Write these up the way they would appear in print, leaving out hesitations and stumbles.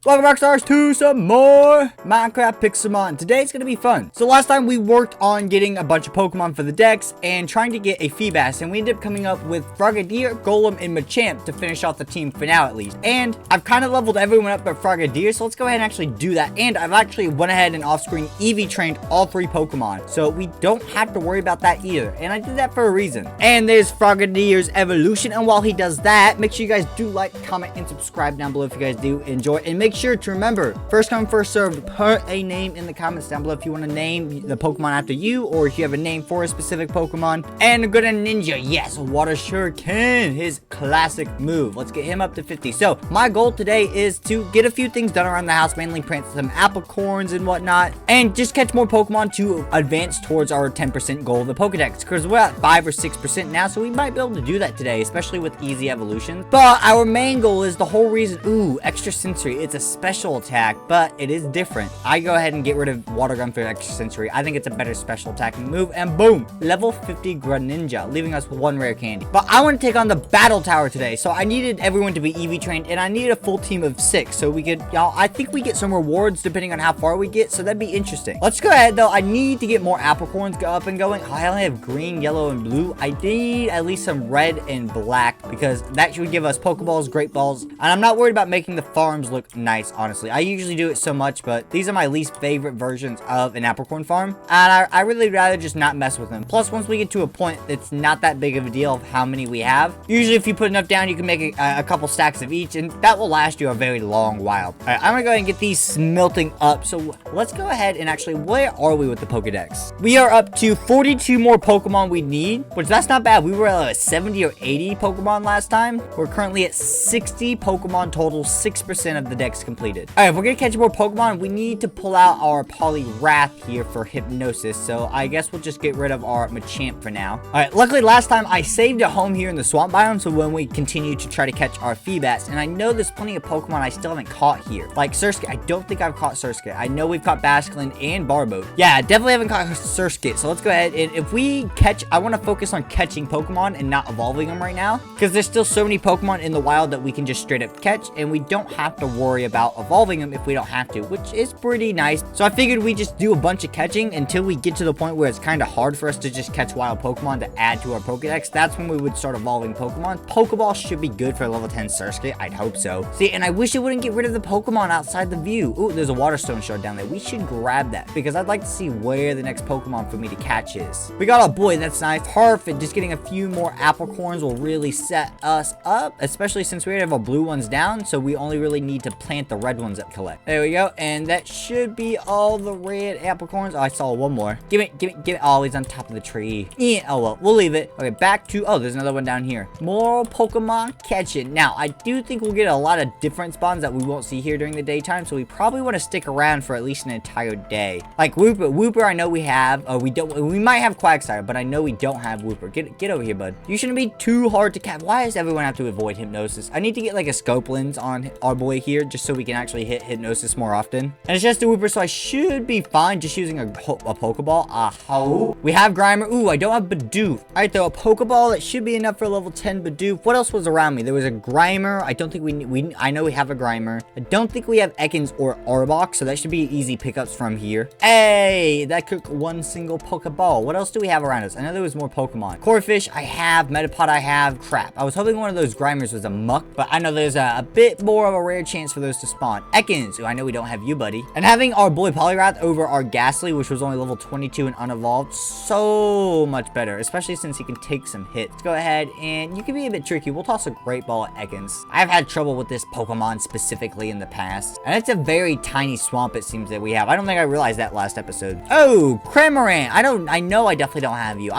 Welcome back, stars, to some more Minecraft Pixelmon. Today's gonna be fun. So last time we worked on getting a bunch of Pokemon for the decks and trying to get a Feebas, and we ended up coming up with Frogadier, Golem, and Machamp to finish off the team for now at least. And I've kind of leveled everyone up but Frogadier, so let's go ahead and actually do that. And I've actually went ahead and off-screen EV trained all 3 Pokemon, so we don't have to worry about that either. And I did that for a reason. And there's Frogadier's evolution, and while he does that, make sure you guys do like, comment, and subscribe down below if you guys do enjoy. And make sure to remember, first come, first served. Put a name in the comments down below if you want to name the Pokemon after you, or if you have a name for a specific Pokemon. And good ninja, yes, Water Shuriken, his classic move. Let's get him up to 50. So my goal today is to get a few things done around the house, mainly plant some apricorns and whatnot, and just catch more Pokemon to advance towards our 10% goal of the Pokedex, because we're at 5 or 6% now, so we might be able to do that today, especially with easy evolutions. But our main goal is the whole reason. Ooh, extra sensory. It's a special attack, but it is different. I go ahead and get rid of Water Gun for extra sensory. I think it's a better special attacking move, and boom, level 50 Greninja, leaving us with 1 rare candy. But I want to take on the Battle Tower today, so I needed everyone to be EV trained, and I needed a full team of 6, so we could, y'all, I think we get some rewards depending on how far we get, so that'd be interesting. Let's go ahead though. I need to get more apricorns up and going. I only have green, yellow, and blue. I need at least some red and black, because that should give us Pokeballs, Great Balls, and I'm not worried about making the farms look nice, honestly. I usually do it so much, but these are my least favorite versions of an apricorn farm, and I really rather just not mess with them. Plus, once we get to a point, it's not that big of a deal of how many we have. Usually, if you put enough down, you can make a couple stacks of each, and that will last you a very long while. All right, I'm gonna go ahead and get these smelting up, so let's go ahead and actually, where are we with the Pokedex? We are up to 42 more Pokemon we need, which that's not bad. We were at 70 or 80 Pokemon last time. We're currently at 60 Pokemon total, 6% of the dex completed. All right, if we're gonna catch more Pokemon, we need to pull out our Poliwrath here for hypnosis, so I guess we'll just get rid of our Machamp for now. All right, luckily last time I saved a home here in the swamp biome, so when we continue to try to catch our Feebas, and I know there's plenty of Pokemon I still haven't caught here, like Surskit. I don't think I've caught Surskit. I know we've caught Basculin and Barboat. Yeah, definitely haven't caught Surskit, so let's go ahead, and if we catch, I want to focus on catching Pokemon and not evolving them right now, because there's still so many Pokemon in the wild that we can just straight up catch, and we don't have to worry about evolving them if we don't have to, which is pretty nice. So I figured we just do a bunch of catching until we get to the point where it's kind of hard for us to just catch wild Pokemon to add to our Pokedex. That's when we would start evolving Pokemon. Pokeball should be good for level 10 Surskit. I'd hope so. See, and I wish it wouldn't get rid of the Pokemon outside the view. Ooh, there's a Waterstone shard down there. We should grab that, because I'd like to see where the next Pokemon for me to catch is. We got a boy. That's nice. Perfect. Just getting a few more apricorns will really set us up, especially since we already have our blue ones down, so we only really need to plant the red ones that collect. There we go, and that should be all the red apricorns. Oh, I saw one more. Give it. Oh, he's on top of the tree. Yeah, oh well, we'll leave it. Okay, back to, oh, there's another one down here. More Pokemon catching. Now, I do think we'll get a lot of different spawns that we won't see here during the daytime, so we probably want to stick around for at least an entire day. Like Wooper, I know we have, we might have Quagsire, but I know we don't have Wooper. Get over here, bud. You shouldn't be too hard to catch. Why does everyone have to avoid hypnosis? I need to get like a scope lens on our boy here, just so we can actually hit hypnosis more often. And it's just a Wooper, so I should be fine just using a Pokeball. Oh, we have Grimer. Ooh, I don't have Bidoof. All right, though, a Pokeball, that should be enough for level 10 Bidoof. What else was around me? There was a Grimer. I don't think I know we have a Grimer. I don't think we have Ekans or Arbok, so that should be easy pickups from here. Hey, that took one single Pokeball. What else do we have around us? I know there was more Pokemon. Corphish, I have. Metapod, I have. Crap. I was hoping one of those Grimers was a Muck, but I know there's a bit more of a rare chance for those to spawn. Ekans, ooh, I know we don't have you, buddy. And having our boy Poliwrath over our Ghastly, which was only level 22 and unevolved, so much better, especially since he can take some hits. Let's go ahead, and you can be a bit tricky. We'll toss a Great Ball at Ekans. I've had trouble with this Pokemon specifically in the past, and it's a very tiny swamp, it seems, that we have. I don't think I realized that last episode. Oh, Cramorant. I know I definitely don't have you.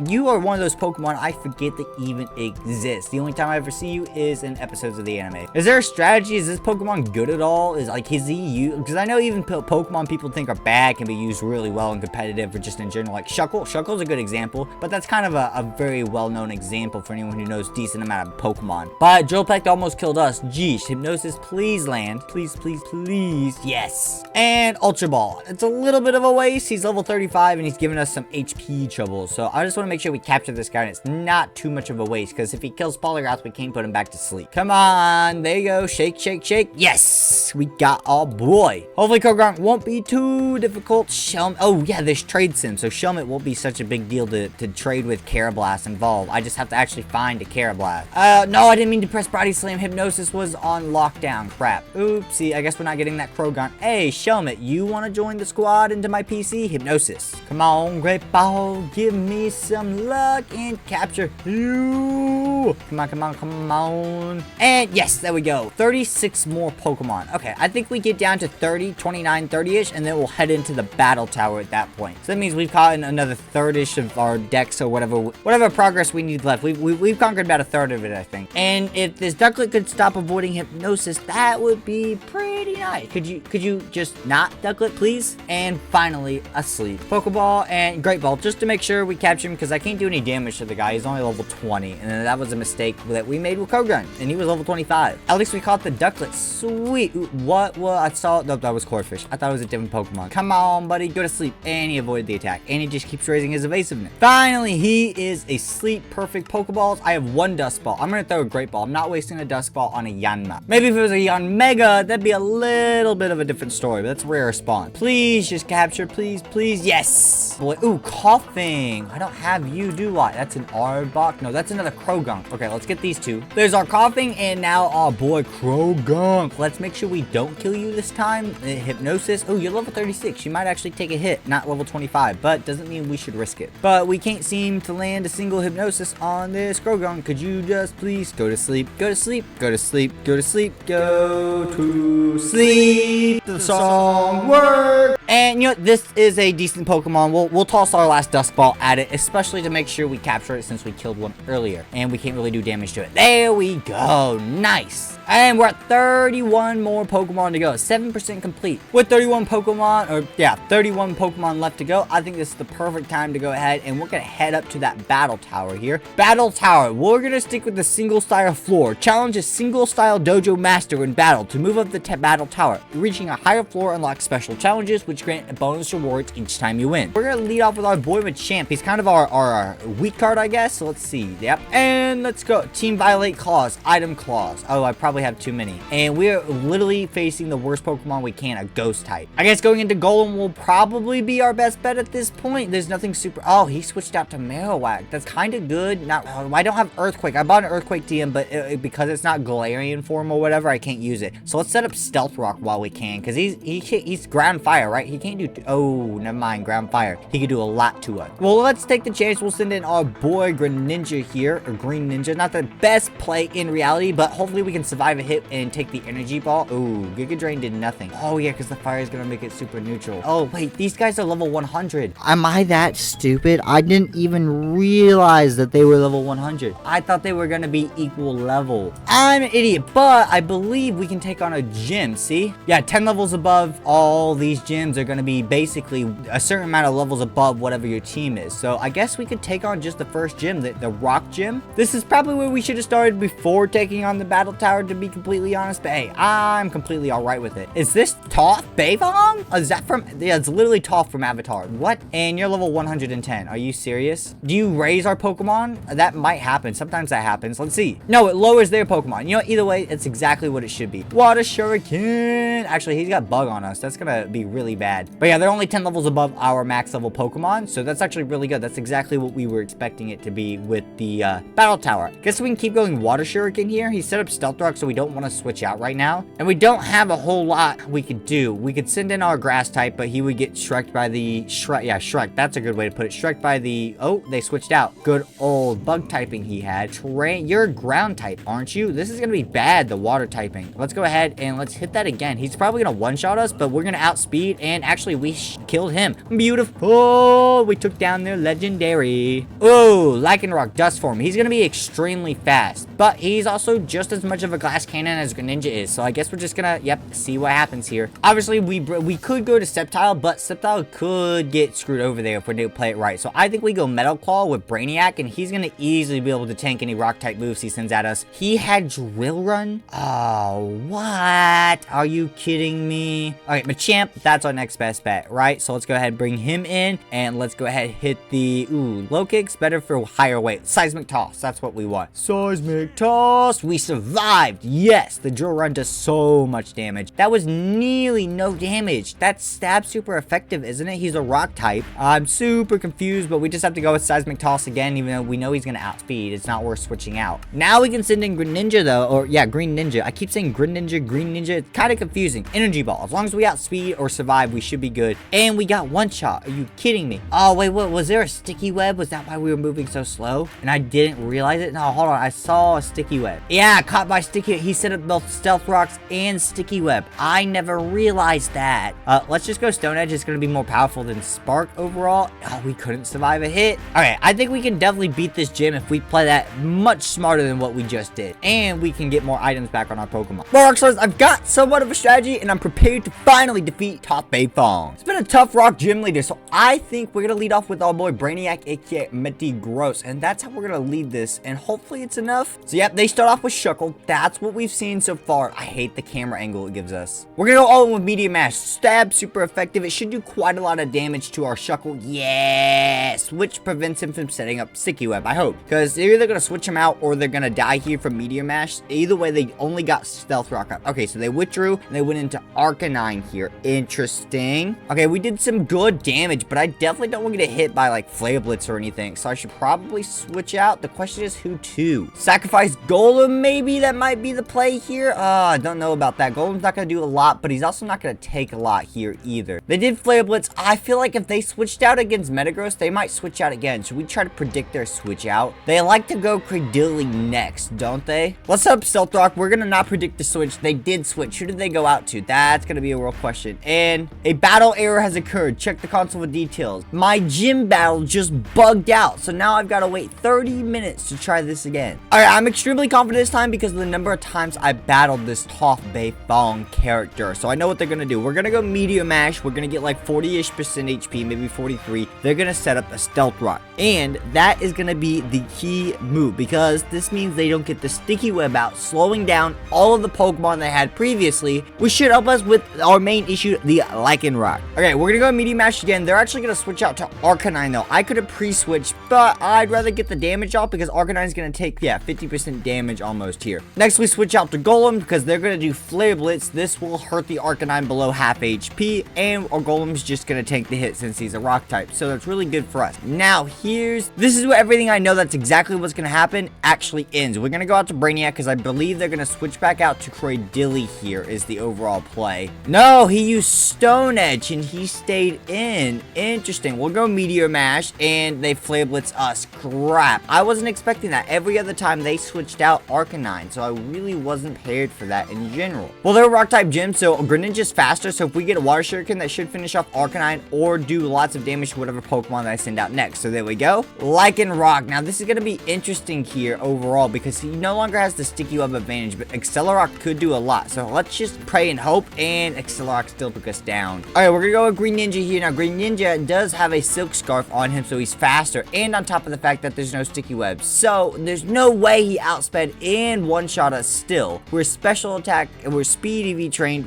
You are one of those Pokemon I forget that even exist. The only time I ever see you is in episodes of the anime. Is there a strategy? Is this Pokemon good at all? Is he used? Because I know even Pokemon people think are bad can be used really well and competitive, or just in general. Like Shuckle. Shuckle's a good example, but that's kind of a very well-known example for anyone who knows decent amount of Pokemon. But Jolpect almost killed us. Geesh. Hypnosis, please land. Please, please, please. Yes. And Ultra Ball. It's a little bit of a waste. He's level 35 and he's giving us some HP trouble. So I just want to make sure we capture this guy and it's not too much of a waste, because if he kills Poliwrath, we can't put him back to sleep. Come on. There you go. Shake, shake, shake. Yes. Yes, we got our boy. Hopefully Kogunk won't be too difficult. Shelmet. Oh yeah, there's trade sim, so Shelmet won't be such a big deal to trade with Carablast involved. I just have to actually find a Carablast. No, I didn't mean to press Body Slam. Hypnosis was on lockdown. Crap. Oopsie, I guess we're not getting that Kogunk. Hey, Shelmet, you want to join the squad into my PC? Hypnosis. Come on, great ball. Give me some luck and capture you. Come on, come on, come on. And yes, there we go. 36 more Pokemon. Okay, I think we get down to 30, 29, 30-ish, and then we'll head into the battle tower at that point. So that means we've caught in another third-ish of our decks or whatever progress we need left. We've conquered about a third of it, I think. And if this Ducklet could stop avoiding Hypnosis, that would be pretty nice. Could you just not, Ducklet, please? And finally, asleep. Pokeball and Great Ball, just to make sure we capture him, because I can't do any damage to the guy. He's only level 20, and that was a mistake that we made with Kogunk, and he was level 25. At least we caught the Ducklet. Sweet. Ooh, what? I saw. Nope, that was Corphish. I thought it was a different Pokemon. Come on, buddy. Go to sleep. And he avoided the attack. And he just keeps raising his evasiveness. Finally, he is asleep. Perfect Pokeballs. I have one Dust Ball. I'm going to throw a Great Ball. I'm not wasting a Dust Ball on a Yanma. Maybe if it was a Yanmega, that'd be a little bit of a different story, but that's a rare spawn. Please just capture. Please, please. Yes. Boy. Ooh, Coughing. I don't have you, do I? That's an Arbok. No, that's another Kogunk. Okay, let's get these two. There's our Coughing and now our boy Kogunk. Let's make sure we don't kill you this time. Hypnosis. Oh, you're level 36. You might actually take a hit, not level 25, but doesn't mean we should risk it. But we can't seem to land a single Hypnosis on this Kogunk. Could you just please go to sleep? Go to sleep. Go to sleep. Go to sleep. Go to sleep. The song worked. And you know, this is a decent Pokemon. We'll toss our last Dust Ball at it, especially to make sure we capture it since we killed one earlier. And we can't really do damage to it. There we go. Nice. And we're at 31 more Pokemon to go. 7% complete. With 31 Pokemon left to go, I think this is the perfect time to go ahead and we're going to head up to that battle tower here. Battle tower. We're going to stick with the single style floor. Challenge a single style dojo master in battle to move up the battle tower. Reaching a higher floor unlocks special challenges which grant bonus rewards each time you win. We're going to lead off with our boy Machamp. He's kind of our weak card, I guess. So let's see. Yep. And let's go. Team Violate Claws. Item Claws. Oh, I probably have too many. And we're literally facing the worst Pokemon we can, a Ghost type. I guess going into Golem will probably be our best bet at this point. There's nothing super... Oh, he switched out to Marowak. That's kind of good. Not... I don't have Earthquake. I bought an Earthquake TM, but because it's not Galarian form or whatever, I can't use it. So let's set up Stealth Rock while we can, because he's Ground Fire, right? He can't do... Oh, never mind. Ground Fire. He could do a lot to us. Well, let's take the chance. We'll send in our boy Greninja here, or Green Ninja. Not the best play in reality, but hopefully we can survive a hit and take the energy ball. Ooh, Giga Drain did nothing. Oh yeah, because the fire is gonna make it super neutral. Oh wait, these guys are level 100. Am I that stupid? I didn't even realize that they were level 100. I thought they were gonna be equal level. I'm an idiot, but I believe we can take on a gym. See? Yeah, 10 levels above all these gyms are gonna be basically a certain amount of levels above whatever your team is. So I guess we could take on just the first gym, the rock gym. This is probably where we should have started before taking on the battle tower, to be completely honest, but hey, I'm completely all right with it. Is this Toph Beifong? Is that from... Yeah, it's literally Toph from Avatar. What? And you're level 110. Are you serious? Do you raise our Pokemon? That might happen. Sometimes that happens. Let's see. No, it lowers their Pokemon. You know, either way, it's exactly what it should be. Water Shuriken. Actually, he's got Bug on us. That's gonna be really bad. But yeah, they're only 10 levels above our max level Pokemon, so that's actually really good. That's exactly what we were expecting it to be with the battle tower. Guess we can keep going Water Shuriken here. He set up Stealth Rock, so we don't want to switch out right now. And we don't have a whole lot we could do. We could send in our grass type, but he would get Shrek'd by the... Yeah, Shrek. That's a good way to put it. Shrek'd by the... Oh, they switched out. Good old bug typing he had. You're ground type, aren't you? This is going to be bad, the water typing. Let's go ahead and let's hit that again. He's probably going to one-shot us, but we're going to outspeed, and actually, we killed him. Beautiful. We took down their legendary. Oh, Lycanroc Dust Form. He's going to be extremely fast, but he's also just as much of a glass cannon as Greninja is, so I guess we're just gonna, yep, see what happens here. Obviously, we could go to Sceptile, but Sceptile could get screwed over there if we don't play it right. So I think we go Metal Claw with Brainiac, and he's gonna easily be able to tank any rock-type moves he sends at us. He had Drill Run? Oh, what? Are you kidding me? Alright, Machamp, that's our next best bet, right? So let's go ahead and bring him in, and let's go ahead and hit the, low kicks, better for higher weight. Seismic toss, that's what we want. Seismic toss, we survived. Yes, the drill run does so much damage. That was nearly no damage. That stab super effective, isn't it? He's a rock type. I'm super confused, but we just have to go with seismic toss again, even though we know he's gonna outspeed. It's not worth switching out. Now we can send in Green Ninja though, or yeah, Green Ninja. I keep saying Green Ninja. It's kind of confusing. Energy ball. As long as we outspeed or survive, we should be good. And we got one shot. Are you kidding me? Oh wait, what was there a sticky web? Was that why we were moving so slow? And I didn't realize it? No, hold on. I saw a sticky web. Yeah, caught by sticky. He set up both stealth rocks and sticky web. I never realized that. Let's just go Stone Edge. It's gonna be more powerful than Spark overall. Oh, we couldn't survive a hit. All right, I think we can definitely beat this gym if we play that much smarter than what we just did, and we can get more items back on our Pokemon. Well, Rockstars, I've got somewhat of a strategy, and I'm prepared to finally defeat Toph Beifong. It's been a tough rock gym leader, so I think we're gonna lead off with our boy Brainiac, aka Mitty Gross, and that's how we're gonna lead this, and hopefully it's enough. So yep, they start off with Shuckle. That's what we've seen so far. I hate the camera angle it gives us. We're gonna go all in with Medium Mash. Stab, super effective. It should do quite a lot of damage to our Shuckle. Yes, which prevents him from setting up Sticky Web, I hope, because they're either gonna switch him out or they're gonna die here from Meteor Mash. Either way, they only got Stealth Rock up. Okay, so they withdrew and they went into Arcanine here. Interesting. Okay, we did some good damage, but I definitely don't want to get hit by like Flare Blitz or anything, so I should probably switch out. The question is who to? Sacrifice Golem, maybe? That might be the play here. I don't know about that. Golem's not gonna do a lot, but he's also not gonna take a lot here either. They did Flare Blitz. I feel like if they switched out against Metagross, they might switch out again. Should we try to predict their switch out? They like to go Cradilly next, don't they? Let's set up Stealth Rock. We're gonna not predict the switch. They did switch. Who did they go out to? That's gonna be a real question. And a battle error has occurred. Check the console for details. My gym battle just bugged out, so now I've got to wait 30 minutes to try this again. Alright, I'm extremely confident this time because of the number of times I battled this Toph Beifong character, so I know what they're gonna do. We're gonna go Meteor Mash. We're gonna get like 40-ish% HP, maybe 43. They're gonna set up a Stealth Rock, and that is gonna be the key move because this means they don't get the Sticky Web out, slowing down all of the Pokemon they had previously, which should help us with our main issue, the Lycanroc. Okay, we're gonna go Meteor Mash again. They're actually gonna switch out to Arcanine though. I could have pre-switched, but I'd rather get the damage off because Arcanine's gonna take, 50% damage almost here. Next, we switch out to Golem because they're gonna do Flare Blitz. This will hurt the Arcanine below half HP, and our Golem's just gonna tank the hit since he's a rock type, so that's really good for us. Now, this is where everything I know that's exactly what's gonna happen actually ends. We're gonna go out to Brainiac because I believe they're gonna switch back out to Cradilly here is the overall play. No, he used Stone Edge and he stayed in. Interesting. We'll go Meteor Mash and they Flare Blitz us. Crap. I wasn't expecting that. Every other time they switched out Arcanine, so I really wasn't prepared for that in general. Well, they're a rock type gym, so Greninja's faster, so if we get a Water Shuriken, that should finish off Arcanine or do lots of damage to whatever Pokemon that I send out next. So there we go. Lycanroc. Now, this is going to be interesting here overall because he no longer has the Sticky Web advantage, but Accelerock could do a lot. So let's just pray and hope, and Accelerock still took us down. All right, we're going to go with Green Ninja here. Now, Green Ninja does have a Silk Scarf on him, so he's faster, and on top of the fact that there's no Sticky Web. So there's no way he outsped and one-shot us still. We're special attack, we're speed EV trained,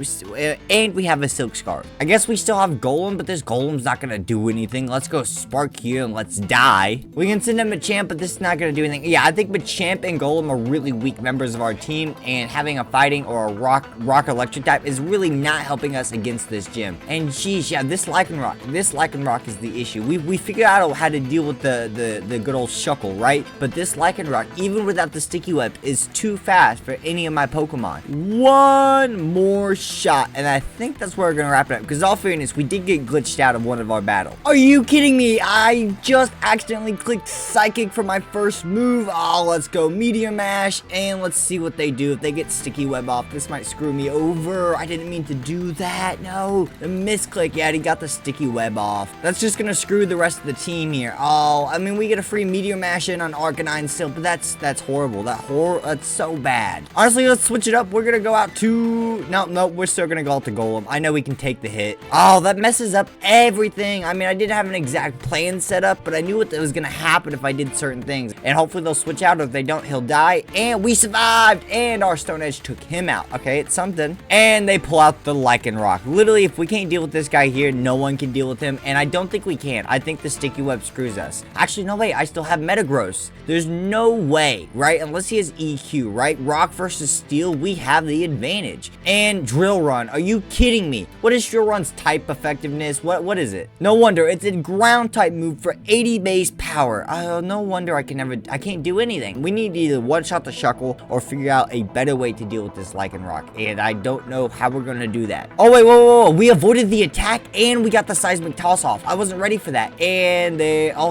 and we have a Silk Scarf. I guess we still have Golem, but this Golem's not going to do anything. Let's go Spark here and let's die. We can send him Machamp, but this is not going to do anything. Yeah, I think Machamp and Golem are really weak members of our team, and having a fighting or a rock electric type is really not helping us against this gym. And geez, yeah, this Lycanroc is the issue. We figured out how to deal with the good old Shuckle, right? But this Lycanroc, even without the Sticky Web, is too fast for any of my Pokemon. One more shot, and I think that's where we're gonna wrap it up, because in all fairness, we did get glitched out of one of our battles. Are you kidding me? I just accidentally clicked Psychic for my first move. Oh, let's go Meteor Mash, and let's see what they do. If they get Sticky Web off, this might screw me over. I didn't mean to do that. No, the misclick. Yeah, he got the Sticky Web off. That's just gonna screw the rest of the team here. Oh, I mean, we get a free Meteor Mash in on Arcanine still, but that's horrible. That's so bad. Honestly, let's switch it up. We're gonna go out to... No, we're still gonna go out to Golem. I know we can take the hit. Oh, that messes up everything. I mean, I didn't have an exact plan set up, but I knew what was gonna happen if I did certain things. And hopefully they'll switch out, or if they don't, he'll die. And we survived, and our Stone Edge took him out. Okay, it's something. And they pull out the Lycanroc. Literally, if we can't can't deal with this guy here. No one can deal with him, and I don't think we can. I think the sticky web screws us. Actually, no way. I still have Metagross. There's no way, right? Unless he has EQ, right? Rock versus Steel, we have the advantage. And Drill Run. Are you kidding me? What is Drill Run's type effectiveness? What is it? No wonder. It's a ground type move for 80 base power. No wonder I can't do anything. We need to either one-shot the Shuckle or figure out a better way to deal with this Lycanroc. And I don't know how we're going to do that. Oh, wait, whoa. We avoided the attack and we got the Seismic Toss off. I wasn't ready for that. And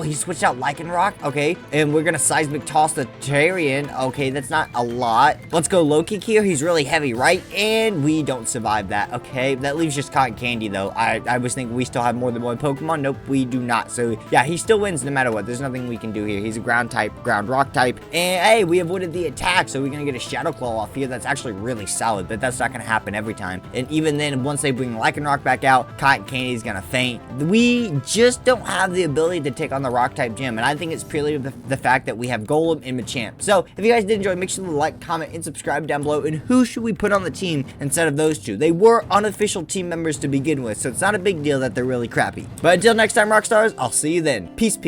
he switched out Lycanroc. Okay. And we're going to Seismic Toss the Tarian. Okay, that's not a lot. Let's go low kick here. He's really heavy, right? And we don't survive that. Okay, that leaves just Cotton Candy, though. I was thinking we still have more than one Pokemon. Nope, we do not. So, yeah, he still wins no matter what. There's nothing we can do here. He's a ground type, ground rock type. And, hey, we avoided the attack, so we're going to get a Shadow Claw off here. That's actually really solid, but that's not going to happen every time. And even then, once they bring Lycanroc back out, Cotton Candy is going to faint. We just don't have the ability to take on the rock type gym, and I think it's purely the fact that we have Golem and Machamp. So, if you guys did enjoy, make sure to like, comment, and subscribe down below. And who should we put on the team instead of those two? They were unofficial team members to begin with, so it's not a big deal that they're really crappy. But until next time, Rockstars, I'll see you then. Peace.